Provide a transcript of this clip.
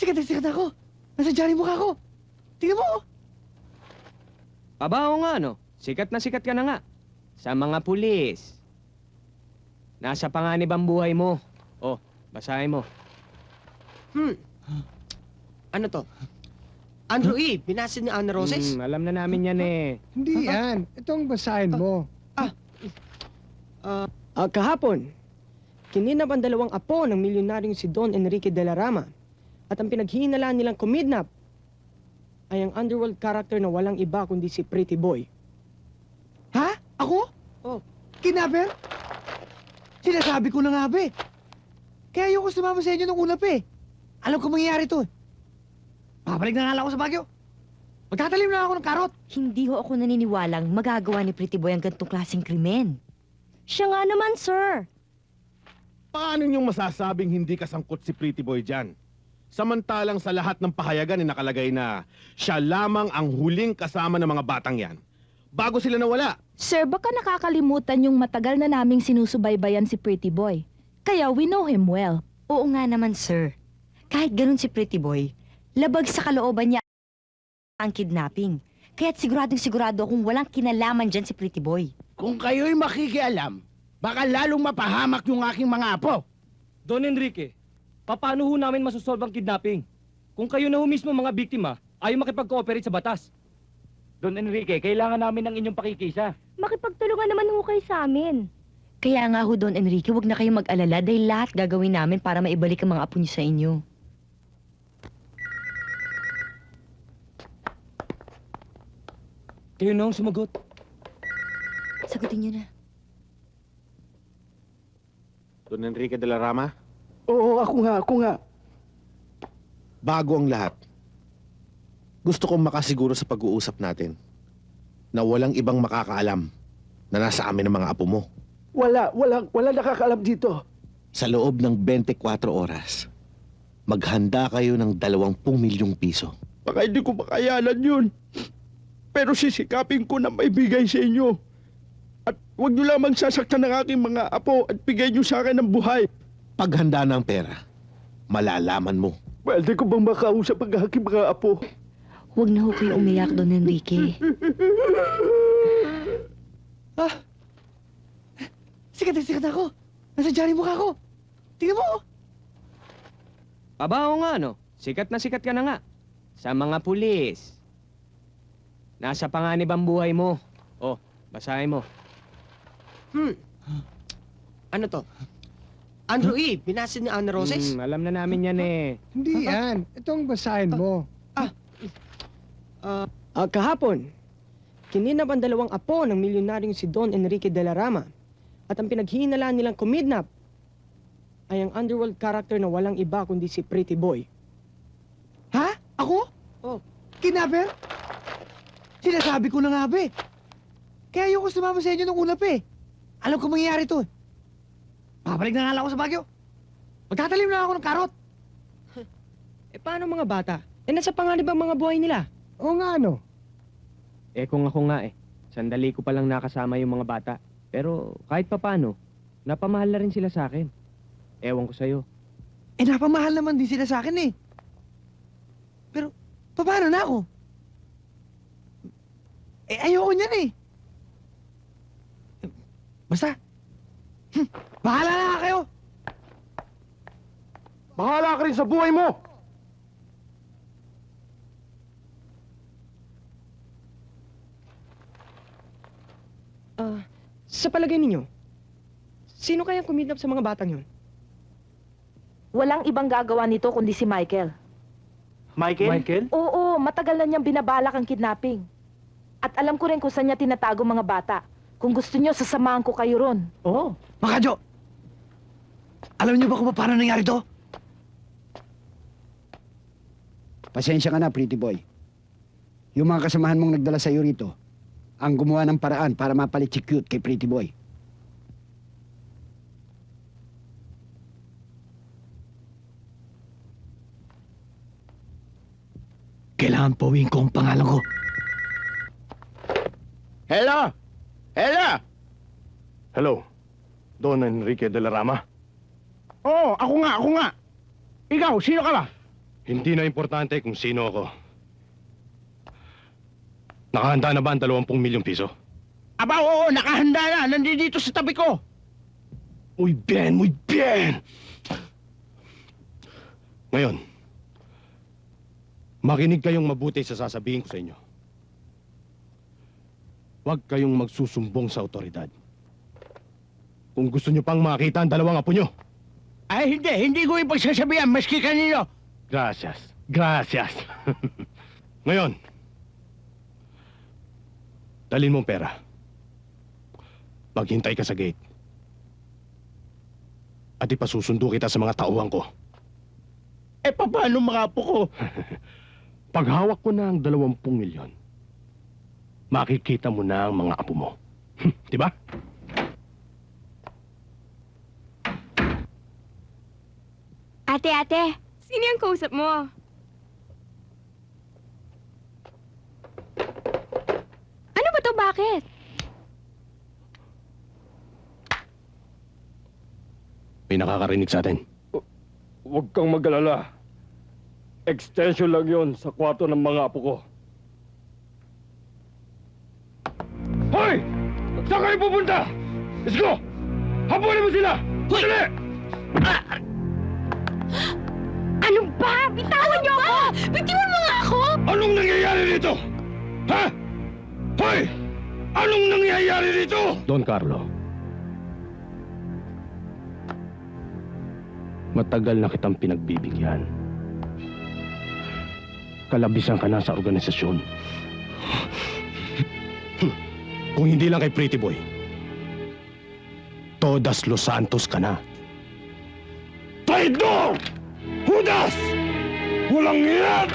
Sikat na sikat ako. Nasa dyan yung mukha ko. Tingnan mo. Aba, oo nga, no? Sikat ka na nga. Sa mga pulis. Nasa panganib ang buhay mo. Oh, basahin mo. Ano to? Andrew E. Binasa ni Ana Roses? Alam na namin yan eh. Hindi yan. Ito ang basahin mo. Kahapon, kininap ang dalawang apo ng milyonaryong si Don Enrique de la Rama at ang pinaghihinalaan nilang kumidnap ay ang underworld character na walang iba kundi si Pretty Boy. Ha? Ako? Oh. Kidnapper? Sinasabi ko na nga ba eh. Kaya ayoko sumama sa inyo nung una pa eh. Alam ko mangyayari to eh. Babalik na nga lang ako sa Baguio. Magtatalim na ako ng karot. Hindi ho ako naniniwalang magagawa ni Pretty Boy ang ganitong klaseng krimen. Siya nga naman, sir. Paano niyong masasabing hindi kasangkot si Pretty Boy dyan? Samantalang sa lahat ng pahayagan ay nakalagay na siya lamang ang huling kasama ng mga batang yan. Bago sila nawala. Sir, baka nakakalimutan yung matagal na naming sinusubaybayan si Pretty Boy. Kaya we know him well. Oo nga naman, sir. Kahit ganun si Pretty Boy, labag sa kalooban niya ang kidnapping. Kaya't siguradong-sigurado akong walang kinalaman dyan si Pretty Boy. Kung kayo'y makikialam, baka lalong mapahamak yung aking mga apo. Don Enrique, paano ho namin masusolve ang kidnapping? Kung kayo na ho mismo mga biktima, ayaw makipag-cooperate sa batas. Don Enrique, kailangan namin ng inyong pakikisa. Makipagtulungan naman ho kayo sa amin. Kaya nga ho, Don Enrique, huwag na kayong mag-alala dahil lahat gagawin namin para maibalik ang mga apo niyo sa inyo. Kayo na ang sumagot. Sagutin niyo na. Don Enrique de la Rama, Oo, ako nga. bago ang lahat, gusto kong makasiguro sa pag-uusap natin na walang ibang makakaalam na nasa amin ang mga apo mo. Wala nakakaalam dito. Sa loob ng 24 oras, maghanda kayo ng 20 milyong piso. Baka hindi ko makayanan yun. Pero sisikapin ko na maibigay sa inyo. At huwag niyo lamang sasaktan ng aking mga apo at bigay niyo sa akin ng buhay. Paghanda ng pera, malalaman mo. Pwede ko bang makausap ang aking mga apo? Huwag na ho kayo umiyak, Don Enrique. Sikat na sikat ako. Nasa dyan yung mukha ko. Tingnan mo. Aba, oo nga, no? Sikat ka na nga. Sa mga pulis. Nasa panganib ang buhay mo. Oh, basahin mo. Ano to? Andrew E. Binasa ni Ana Roses? Alam na namin yan eh. Hindi yan. Ito ang basahin mo. Kahapon, kininap ang dalawang apo ng milyonaryong si Don Enrique de la Rama at ang pinaghihinalaan nilang kumidnap ay ang underworld character na walang iba kundi si Pretty Boy. Ha? Ako? Oh. Kidnapper? Sinasabi ko na nga ba eh. Kaya ayoko sumama sa inyo nung una pa eh. Alam ko mangyayari to eh. Babalik na nga lang ako sa Baguio. Magtatalim na ako ng karot. Paano mga bata? Nasa panganib ang mga buhay nila. Oo nga ano. Kung ako nga eh. Sandali ko palang nakasama yung mga bata. Pero kahit papano, napamahal na rin sila sa akin. Ewan ko sa'yo. Napamahal naman din sila sa akin eh. Pero, paano na ako? Ayoko niyan eh. Basta, bahala na nga kayo. Bahala ka rin sa buhay mo! Sa palagay ninyo, sino kayang kumidnap sa mga batang yon? Walang ibang gagawa nito kundi si Michael. Michael? Oo, matagal na niyang binabalak ang kidnapping. At alam ko rin kung saan niya tinatago mga bata. Kung gusto niyo, sasamahan ko kayo ron. Oo. Mga Jo, alam niyo ba kung paano nangyari to? Pasensya ka na, Pretty Boy. Yung mga kasamahan mong nagdala sa'yo rito, ang gumawa ng paraan para mapalit si Cute kay Pretty Boy. Kailangan pauwiin ko ang pangalan ko. Hello? Hello? Don Enrique de la Rama? Oo, ako nga. Ikaw, sino ka ba? Hindi na importante kung sino ako. Nakahanda na ba ang 20 milyong piso? Aba, oo, nakahanda na. Nandito sa tabi ko. Muy bien, muy bien! Ngayon, makinig kayong mabuti sa sasabihin ko sa inyo. Huwag kayong magsusumbong sa otoridad. Kung gusto nyo pang makita ang 2 apo nyo. Ay, hindi ko ipagsasabihan, maski kanino. Gracias. Gracias. Ngayon, dalhin mo ang pera. Maghintay ka sa gate. At ipasusundo kita sa mga tauhan ko. Eh, paano mga apo ko? Pag hawak ko na ang 20 milyon, makikita mo na ang mga apo mo. Di ba? Ate, sino yung kausap mo? Ano ba to? Bakit? May nakakarinig sa atin. Huwag kang mag-alala. Extension lang yon sa kwarto ng mga apo ko. Hoy! Saan kayo pupunta? Let's go! Habulin mo sila! Dali! Ano ba? Bitawan niyo ako! Bitiwan mo nga ako! Anong nangyayari dito? Ha? Hoy! Anong nangyayari dito? Don Carlo. Matagal na kitang pinagbibigyan. Kalabisan ka na sa organisasyon. Kung hindi lang kay Pretty Boy, Todas Los Santos ka na. Traidor! Judas! Walang yan!